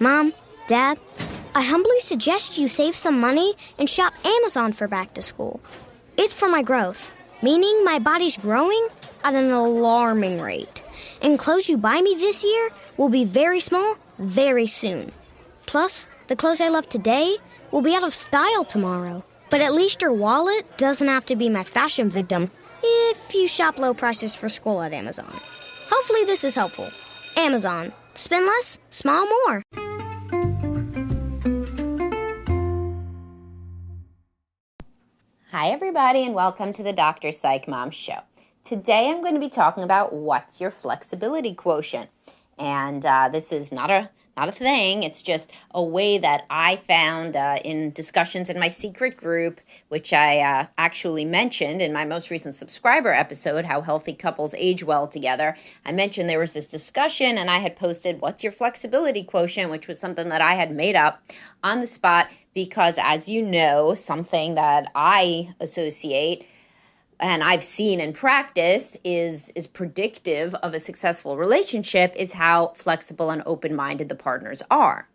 Mom, Dad, I humbly suggest you save some money and shop Amazon for back to school. It's for my growth, meaning my body's growing at an alarming rate. And clothes you buy me this year will be very small very soon. Plus, the clothes I love today will be out of style tomorrow. But at least your wallet doesn't have to be my fashion victim if you shop low prices for school at Amazon. Hopefully this is helpful. Amazon. Spend less, smile more. Hi, everybody, and welcome to the Dr. Psych Mom Show. Today, I'm going to be talking about what's your flexibility quotient. And this is not a thing. It's just a way that I found in discussions in my secret group, which I actually mentioned in my most recent subscriber episode, How Healthy Couples Age Well Together. I mentioned there was this discussion, and I had posted, what's your flexibility quotient, which was something that I had made up on the spot because, as you know, something that I associate and I've seen in practice is predictive of a successful relationship is how flexible and open-minded the partners are.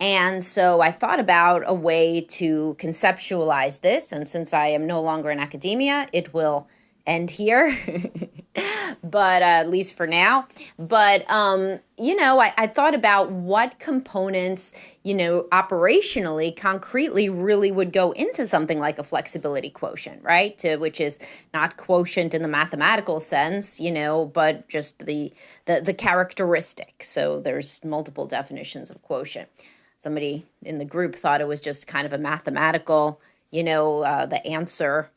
And so I thought about a way to conceptualize this, and since I am no longer in academia, it will end here, but at least for now. But, I thought about what components, operationally, concretely really would go into something like a flexibility quotient, right? Which is not quotient in the mathematical sense, but just the characteristic. So there's multiple definitions of quotient. Somebody in the group thought it was just kind of a mathematical, the answer,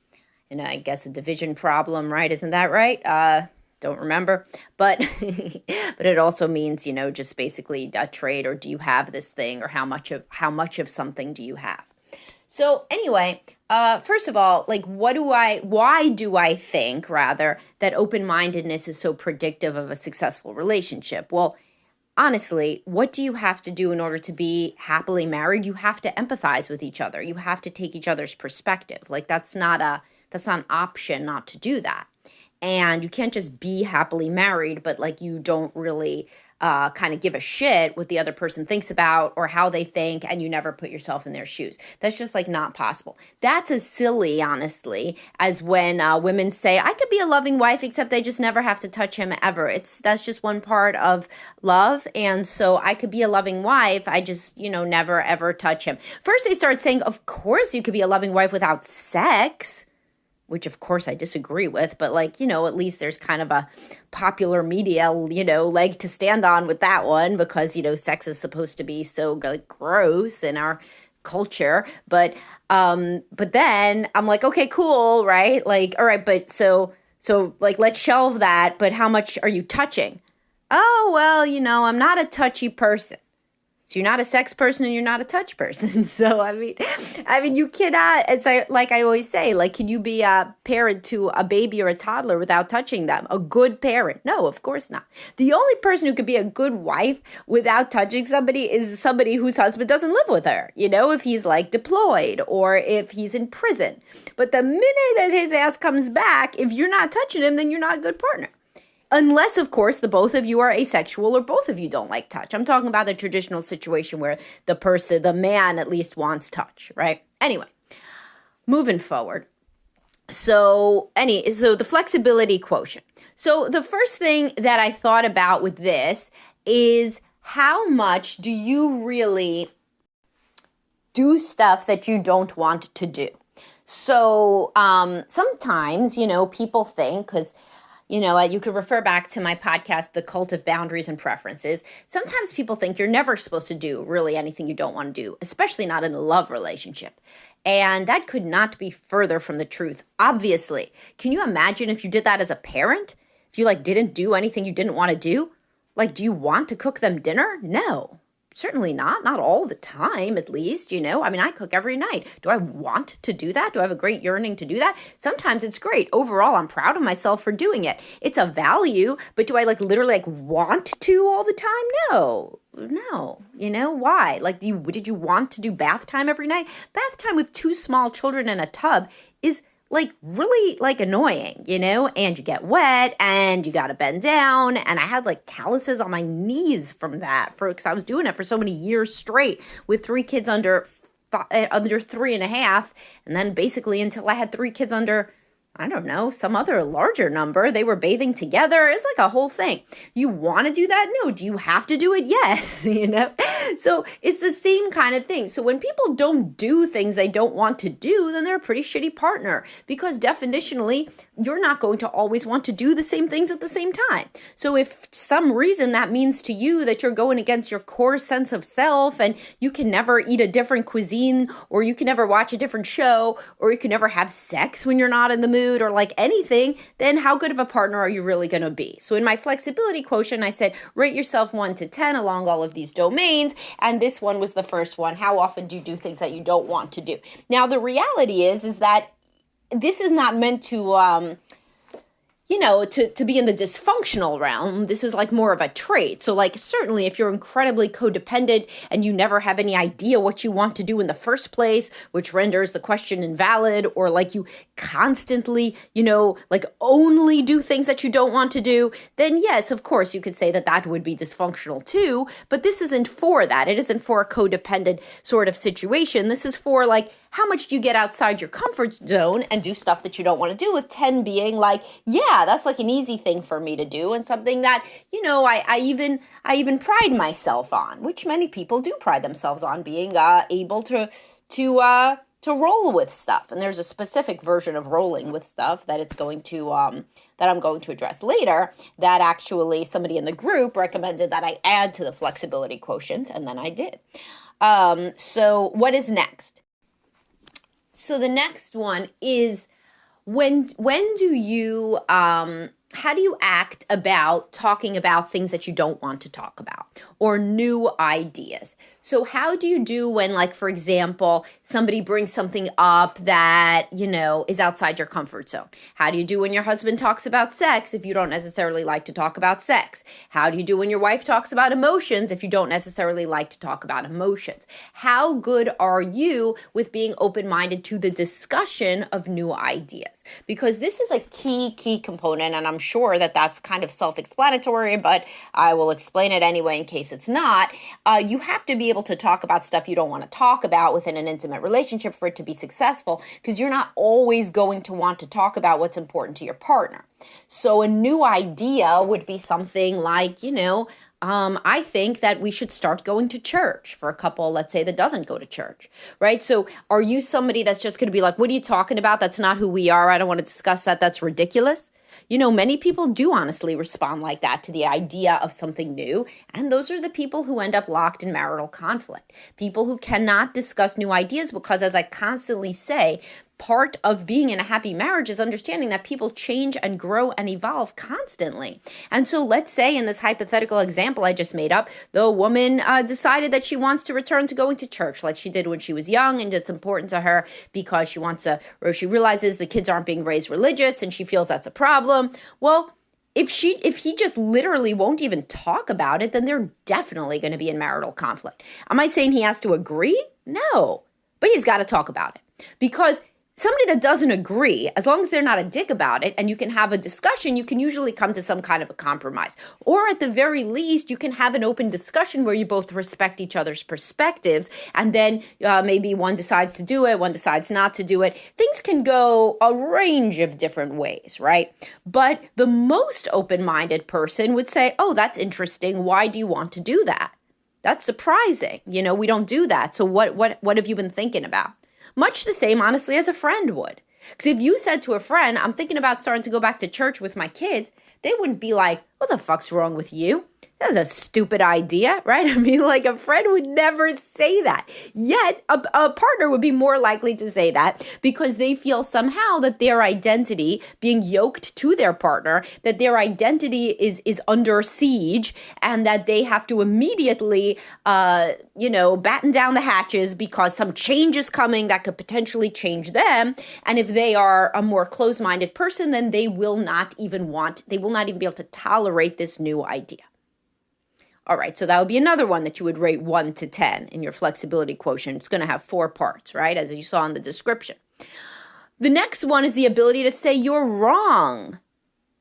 and I guess a division problem, right? Isn't that right? Don't remember. But but it also means, just basically a trait, or do you have this thing, or how much of something do you have? So anyway, first of all, why do I think, rather, that open-mindedness is so predictive of a successful relationship? Well, honestly, what do you have to do in order to be happily married? You have to empathize with each other. You have to take each other's perspective. That's not an option not to do that. And you can't just be happily married, but you don't really kind of give a shit what the other person thinks about or how they think, and you never put yourself in their shoes. That's just not possible. That's as silly, honestly, as when women say, I could be a loving wife, except I just never have to touch him ever. That's just one part of love. And so I could be a loving wife. I just, never ever touch him. First, they start saying, of course you could be a loving wife without sex, which of course I disagree with, but at least there's kind of a popular media, leg to stand on with that one, because, sex is supposed to be so gross in our culture. But then I'm like, okay, cool, right? All right, but so let's shelve that, but how much are you touching? Oh, well, I'm not a touchy person. So you're not a sex person and you're not a touch person. So, I mean, you cannot, like I always say, can you be a parent to a baby or a toddler without touching them? A good parent? No, of course not. The only person who could be a good wife without touching somebody is somebody whose husband doesn't live with her, if he's deployed or if he's in prison. But the minute that his ass comes back, if you're not touching him, then you're not a good partner. Unless, of course, the both of you are asexual or both of you don't like touch. I'm talking about the traditional situation where the man at least wants touch, right? Anyway, moving forward. So the flexibility quotient. So the first thing that I thought about with this is, how much do you really do stuff that you don't want to do? So sometimes, people think, because you could refer back to my podcast, The Cult of Boundaries and Preferences. Sometimes people think you're never supposed to do really anything you don't want to do, especially not in a love relationship. And that could not be further from the truth, obviously. Can you imagine if you did that as a parent? If you didn't do anything you didn't want to do? Do you want to cook them dinner? No. Certainly not all the time, at least, I cook every night. Do I want to do that? Do I have a great yearning to do that? Sometimes it's great. Overall, I'm proud of myself for doing it. It's a value, but do I literally want to all the time? No. Why? Did you want to do bath time every night? Bath time with 2 small children in a tub is like really like annoying, and you get wet and you got to bend down. And I had like calluses on my knees from that because I was doing it for so many years straight with 3 kids under 3.5. And then basically until I had 3 kids under, I don't know, some other larger number. They were bathing together. It's like a whole thing. You want to do that? No. Do you have to do it? Yes. So it's the same kind of thing. So when people don't do things they don't want to do, then they're a pretty shitty partner, because definitionally, you're not going to always want to do the same things at the same time. So if some reason that means to you that you're going against your core sense of self, and you can never eat a different cuisine, or you can never watch a different show, or you can never have sex when you're not in the mood, or like anything, then how good of a partner are you really going to be? So in my flexibility quotient, I said, rate yourself 1 to 10 along all of these domains. And this one was the first one. How often do you do things that you don't want to do? Now, the reality is that this is not meant to, to be in the dysfunctional realm. This is like more of a trait. So like certainly if you're incredibly codependent and you never have any idea what you want to do in the first place, which renders the question invalid, or like you constantly, like only do things that you don't want to do, then yes, of course you could say that that would be dysfunctional too. But this isn't for that. It isn't for a codependent sort of situation. This is for like, how much do you get outside your comfort zone and do stuff that you don't want to do, with 10 being like, yeah, that's like an easy thing for me to do, and something that, I even pride myself on, which many people do pride themselves on, being able to roll with stuff. And there's a specific version of rolling with stuff that it's going to that I'm going to address later, that actually somebody in the group recommended that I add to the flexibility quotient, and then I did. So what is next? So the next one is, when do you, how do you act about talking about things that you don't want to talk about, or new ideas? So how do you do when, like, for example, somebody brings something up that, is outside your comfort zone? How do you do when your husband talks about sex if you don't necessarily like to talk about sex? How do you do when your wife talks about emotions if you don't necessarily like to talk about emotions? How good are you with being open-minded to the discussion of new ideas? Because this is a key component, and I'm sure that that's kind of self-explanatory, but I will explain it anyway in case it's not. You have to be able to talk about stuff you don't want to talk about within an intimate relationship for it to be successful, because you're not always going to want to talk about what's important to your partner. So a new idea would be something like, I think that we should start going to church for a couple, let's say, that doesn't go to church, right? So are you somebody that's just going to be like, what are you talking about? That's not who we are. I don't want to discuss that. That's ridiculous. Many people do honestly respond like that to the idea of something new. And those are the people who end up locked in marital conflict. People who cannot discuss new ideas because, as I constantly say, part of being in a happy marriage is understanding that people change and grow and evolve constantly. And so let's say in this hypothetical example I just made up, the woman decided that she wants to return to going to church like she did when she was young, and it's important to her because she wants to, or she realizes the kids aren't being raised religious and she feels that's a problem. Well, if he just literally won't even talk about it, then they're definitely going to be in marital conflict. Am I saying he has to agree? No, but he's got to talk about it, because somebody that doesn't agree, as long as they're not a dick about it and you can have a discussion, you can usually come to some kind of a compromise. Or at the very least, you can have an open discussion where you both respect each other's perspectives, and then maybe one decides to do it, one decides not to do it. Things can go a range of different ways, right? But the most open-minded person would say, oh, that's interesting. Why do you want to do that? That's surprising. We don't do that. So what have you been thinking about? Much the same, honestly, as a friend would. Because if you said to a friend, I'm thinking about starting to go back to church with my kids, they wouldn't be like, what the fuck's wrong with you? That's a stupid idea, right? I mean, like, a friend would never say that. Yet, a partner would be more likely to say that because they feel somehow that their identity, being yoked to their partner, that their identity is under siege, and that they have to immediately, batten down the hatches because some change is coming that could potentially change them. And if they are a more closed-minded person, then they will not even be able to tolerate this new idea. All right, so that would be another one that you would rate 1 to 10 in your flexibility quotient. It's going to have 4 parts, right, as you saw in the description. The next one is the ability to say you're wrong.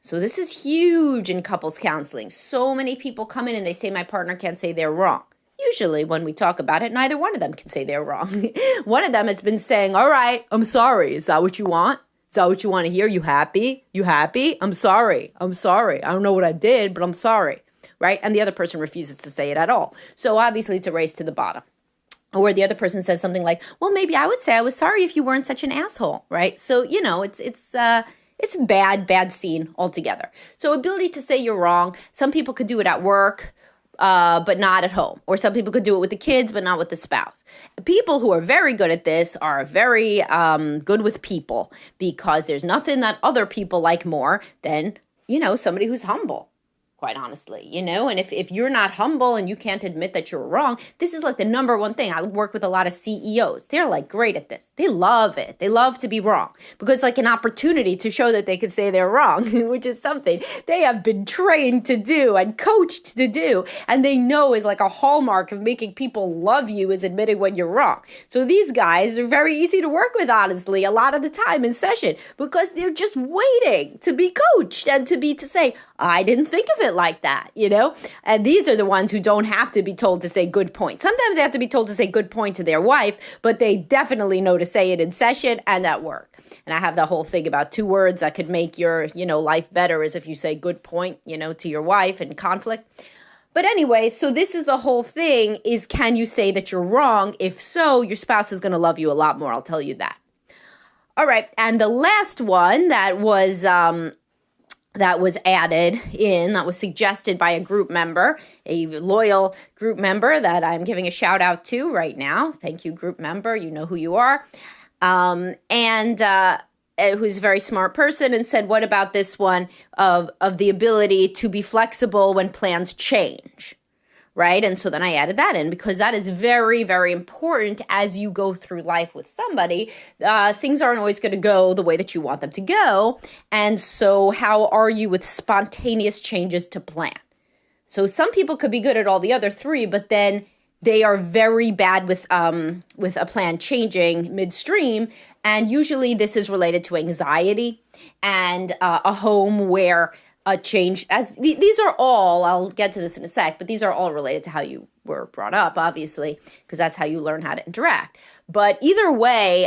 So this is huge in couples counseling. So many people come in and they say my partner can't say they're wrong. Usually when we talk about it, neither one of them can say they're wrong. One of them has been saying, all right, I'm sorry. Is that what you want? Is that what you want to hear? You happy? You happy? I'm sorry. I'm sorry. I don't know what I did, but I'm sorry. Right? And the other person refuses to say it at all. So obviously it's a race to the bottom. Or the other person says something like, well, maybe I would say I was sorry if you weren't such an asshole. Right? So, it's a bad scene altogether. So ability to say you're wrong. Some people could do it at work, but not at home. Or some people could do it with the kids, but not with the spouse. People who are very good at this are very good with people, because there's nothing that other people like more than, somebody who's humble. Quite honestly, and if you're not humble and you can't admit that you're wrong, this is like the number one thing. I work with a lot of CEOs. They're like great at this. They love it. They love to be wrong because it's like an opportunity to show that they can say they're wrong, which is something they have been trained to do and coached to do. And they know is like a hallmark of making people love you is admitting when you're wrong. So these guys are very easy to work with, honestly, a lot of the time in session, because they're just waiting to be coached and to say, I didn't think of it like that, And these are the ones who don't have to be told to say good point. Sometimes they have to be told to say good point to their wife, but they definitely know to say it in session and at work. And I have the whole thing about 2 words that could make your, life better is if you say good point, to your wife in conflict. But anyway, so this is the whole thing is, can you say that you're wrong? If so, your spouse is going to love you a lot more. I'll tell you that. All right. And the last one that was added in, that was suggested by a group member, a loyal group member that I'm giving a shout out to right now. Thank you, group member. You know who you are. Who's a very smart person, and said, what about this one of the ability to be flexible when plans change? Right? And so then I added that in because that is very, very important as you go through life with somebody. Things aren't always going to go the way that you want them to go. And so how are you with spontaneous changes to plan? So some people could be good at all the other 3, but then they are very bad with a plan changing midstream. And usually this is related to anxiety and a home where a change, as these are all, I'll get to this in a sec, but these are all related to how you were brought up, obviously, because that's how you learn how to interact. But either way,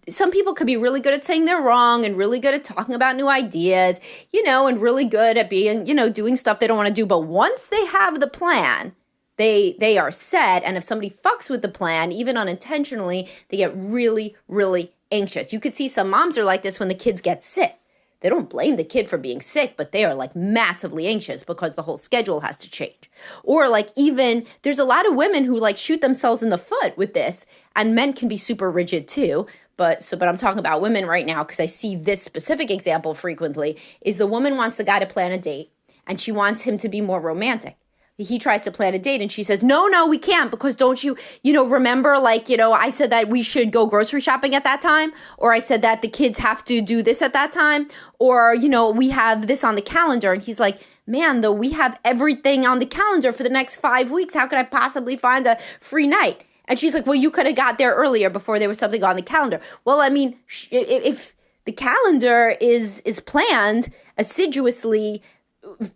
some people could be really good at saying they're wrong and really good at talking about new ideas, and really good at being, doing stuff they don't want to do. But once they have the plan, they are set. And if somebody fucks with the plan, even unintentionally, they get really, really anxious. You could see some moms are like this when the kids get sick. They don't blame the kid for being sick, but they are like massively anxious because the whole schedule has to change. Or like even there's a lot of women who like shoot themselves in the foot with this, and men can be super rigid too. But I'm talking about women right now because I see this specific example frequently is the woman wants the guy to plan a date and she wants him to be more romantic. He tries to plan a date and she says, no, we can't because don't you, remember I said that we should go grocery shopping at that time, or I said that the kids have to do this at that time, or, we have this on the calendar. And he's like, man, though, we have everything on the calendar for the next 5 weeks. How could I possibly find a free night? And she's like, well, you could have got there earlier before there was something on the calendar. Well, I mean, if the calendar is planned assiduously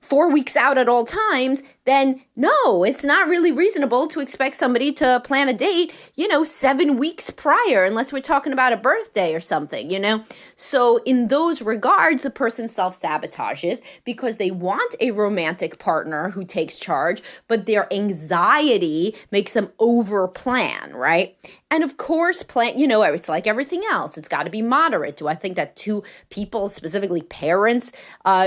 4 weeks out at all times, then no, it's not really reasonable to expect somebody to plan a date, 7 weeks prior, unless we're talking about a birthday or something, So in those regards, the person self-sabotages because they want a romantic partner who takes charge, but their anxiety makes them over-plan, right? And of course, it's like everything else. It's got to be moderate. Do I think that 2 people, specifically parents,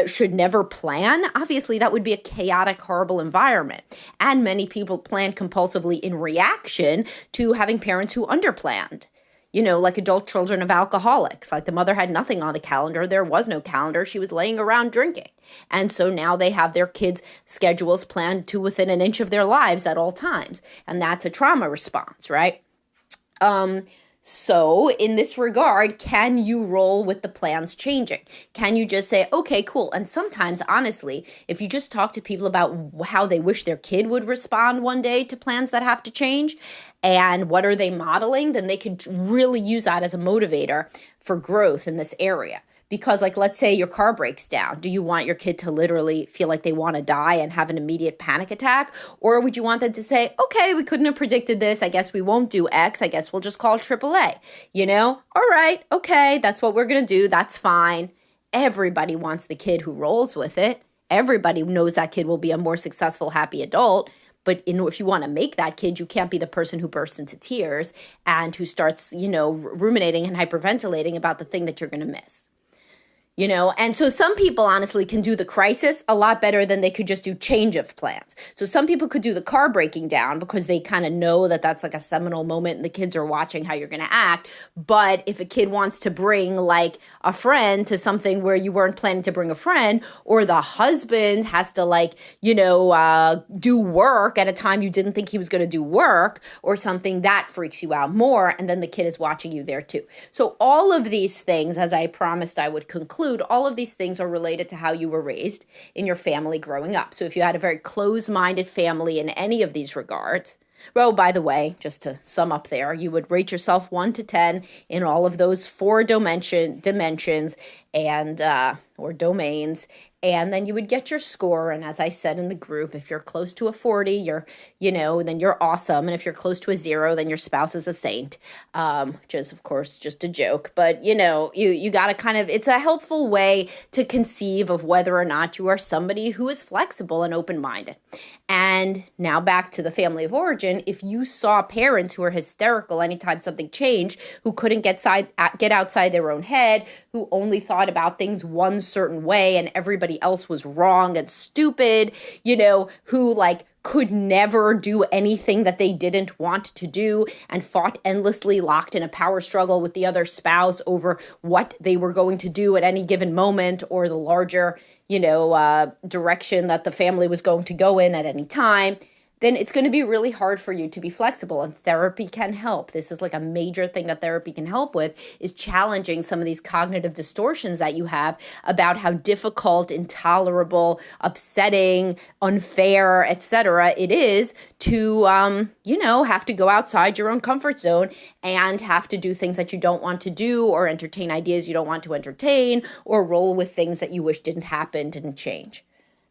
should never plan? Obviously, that would be a chaotic, horrible environment. And many people plan compulsively in reaction to having parents who underplanned. Like adult children of alcoholics. Like the mother had nothing on the calendar. There was no calendar. She was laying around drinking. And so now they have their kids' schedules planned to within an inch of their lives at all times. And that's a trauma response, right? So in this regard, can you roll with the plans changing? Can you just say, okay, cool. And sometimes, honestly, if you just talk to people about how they wish their kid would respond one day to plans that have to change and what are they modeling, then they could really use that as a motivator for growth in this area. Because, like, let's say your car breaks down. Do you want your kid to literally feel like they want to die and have an immediate panic attack? Or would you want them to say, okay, we couldn't have predicted this. I guess we won't do X. I guess we'll just call AAA. All right, okay, that's what we're going to do. That's fine. Everybody wants the kid who rolls with it. Everybody knows that kid will be a more successful, happy adult. But if you want to make that kid, you can't be the person who bursts into tears and who starts, ruminating and hyperventilating about the thing that you're going to miss. And so some people honestly can do the crisis a lot better than they could just do change of plans. So some people could do the car breaking down because they kind of know that that's like a seminal moment and the kids are watching how you're going to act. But if a kid wants to bring like a friend to something where you weren't planning to bring a friend, or the husband has to do work at a time you didn't think he was going to do work or something, that freaks you out more. And then the kid is watching you there too. So all of these things, as I promised I would conclude, all of these things are related to how you were raised in your family growing up. So if you had a very close-minded family in any of these regards, well, by the way, just to sum up there, you would rate yourself 1 to 10 in all of those 4 dimensions and or domains, and then you would get your score. And as I said in the group, if you're close to a 40, then you're awesome. And if you're close to a 0, then your spouse is a saint, which is, of course, just a joke. But, you got to it's a helpful way to conceive of whether or not you are somebody who is flexible and open-minded. And now back to the family of origin. If you saw parents who were hysterical anytime something changed, who couldn't get outside their own head, who only thought about things one certain way and everybody else was wrong and stupid, who could never do anything that they didn't want to do and fought endlessly, locked in a power struggle with the other spouse over what they were going to do at any given moment or the larger, direction that the family was going to go in at any time, then it's going to be really hard for you to be flexible, and therapy can help. This is like a major thing that therapy can help with, is challenging some of these cognitive distortions that you have about how difficult, intolerable, upsetting, unfair, etc. it is to, have to go outside your own comfort zone and have to do things that you don't want to do, or entertain ideas you don't want to entertain, or roll with things that you wish didn't happen, didn't change.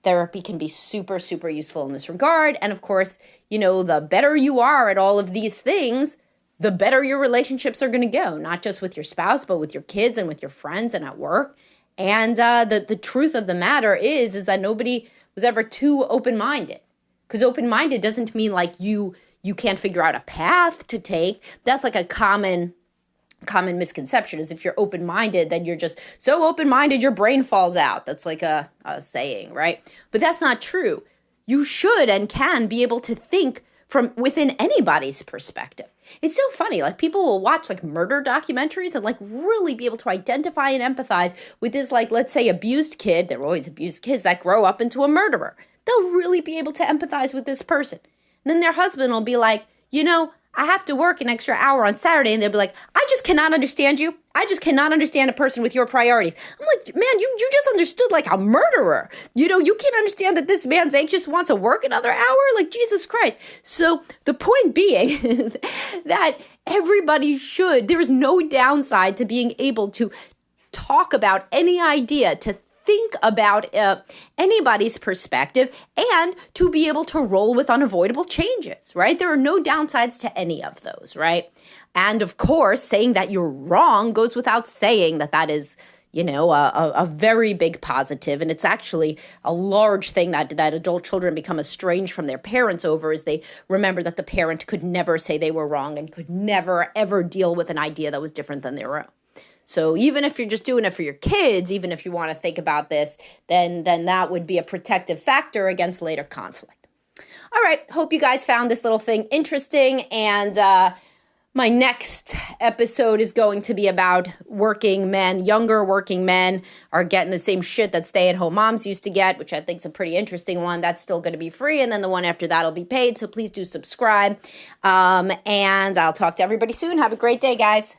Therapy can be super, super useful in this regard. And of course, the better you are at all of these things, the better your relationships are going to go, not just with your spouse, but with your kids and with your friends and at work. And the truth of the matter is that nobody was ever too open-minded. Because open-minded doesn't mean like you can't figure out a path to take. That's like a common misconception, is if you're open-minded, then you're just so open-minded your brain falls out. That's like a saying, right? But that's not true. You should and can be able to think from within anybody's perspective. It's so funny, people will watch murder documentaries and really be able to identify and empathize with this, let's say, abused kid. There are always abused kids that grow up into a murderer. They'll really be able to empathize with this person. And then their husband will be like, I have to work an extra hour on Saturday. And they'll be like, I just cannot understand you. I just cannot understand a person with your priorities. I'm like, man, you just understood a murderer. You can't understand that this man's anxious, wants to work another hour? Jesus Christ. So the point being that everybody there is no downside to being able to talk about any idea, to think about anybody's perspective, and to be able to roll with unavoidable changes, right? There are no downsides to any of those, right? And of course, saying that you're wrong goes without saying that is, a very big positive. And it's actually a large thing that adult children become estranged from their parents over, is they remember that the parent could never say they were wrong and could never, ever deal with an idea that was different than their own. So even if you're just doing it for your kids, even if you want to think about this, then that would be a protective factor against later conflict. All right. Hope you guys found this little thing interesting. And My next episode is going to be about working men. Younger working men are getting the same shit that stay-at-home moms used to get, which I think is a pretty interesting one. That's still going to be free, and then the one after that will be paid, so please do subscribe. And I'll talk to everybody soon. Have a great day, guys.